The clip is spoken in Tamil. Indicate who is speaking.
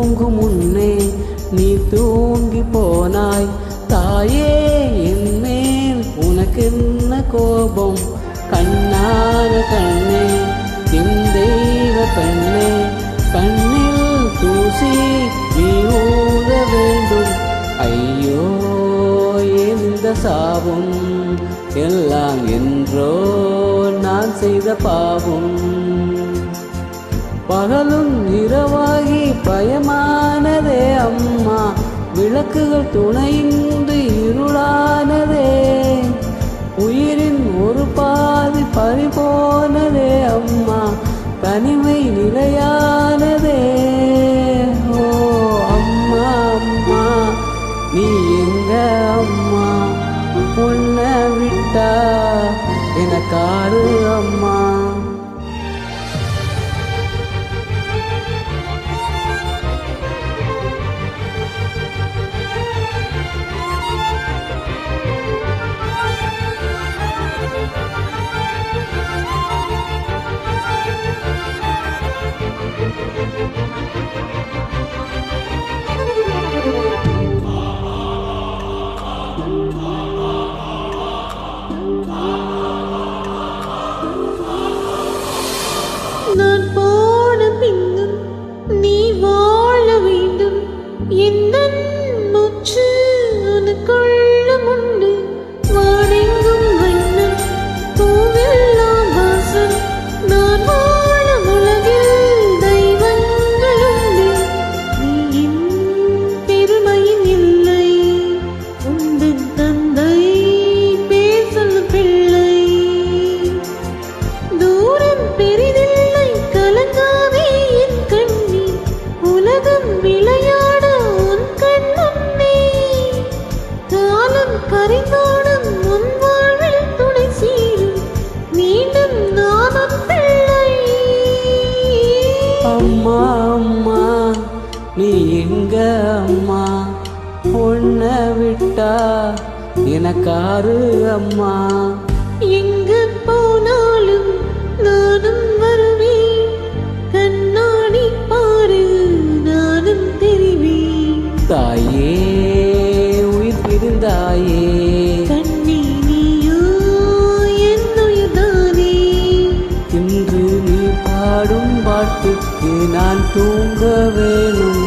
Speaker 1: தூங்கும் முன்னே நீ தூங்கி போனாய். தாயே என் மேல் உனக்கென்ன கோபம்? கண்ணான கண்ணே என் தெய்வ பெண்ணே, கண்ணில் தூசி நீ ஊற வேண்டும். ஐயோ எந்த சாபம், எல்லாம் என்றோ நான் செய்த பாவம். பகலும் இரவாகி பயமானதே அம்மா, விளக்குகள் துணையின்றி இருளானதே. உயிரின் ஒரு பாதி பறிபோனதே அம்மா, தனிமை நிலையானதே. ஓ அம்மா அம்மா நீ எங்க அம்மா, உன்னை விட்டா எனக்காரு அம்மா.
Speaker 2: நான் போன பின்னும் நீ வாழ வேண்டும். எந்த மூச்சு உனக்குள்ளும் உண்டு. வானெங்கும் வண்ணம் பூவெல்லாம் வாசம். நான் வாழும் உலகில் தெய்வங்கள் உண்டு. நீயின் பெருமையின் இல்லை, உந்தன் தந்தை பேர் சொல்லும் பிள்ளை. தூரம் பெரிதில்லை கலங்காதே என் கண்ணே, உலகம் விளையாட உன் கண் முன்னே. காலம் கரைந்தோடும் உன் வாழ்வில் துணை சேரும், மீண்டும் நானும் பிள்ளை.
Speaker 1: அம்மா அம்மா நீ எங்க அம்மா, உன்னை விட்டா எனக்காரு அம்மா.
Speaker 2: எங்கு போனாலும் நானும் வருவேன், கண்ணாடி பாரு நானும் தெரிவேன்.
Speaker 1: தாயே உயிர் பிரிந்தாயே,
Speaker 2: கண்ணே நீயோ என் உயிர்தானே.
Speaker 1: இன்று நீ பாடும் பாட்டுக்கு நான் தூங்க வேணும்.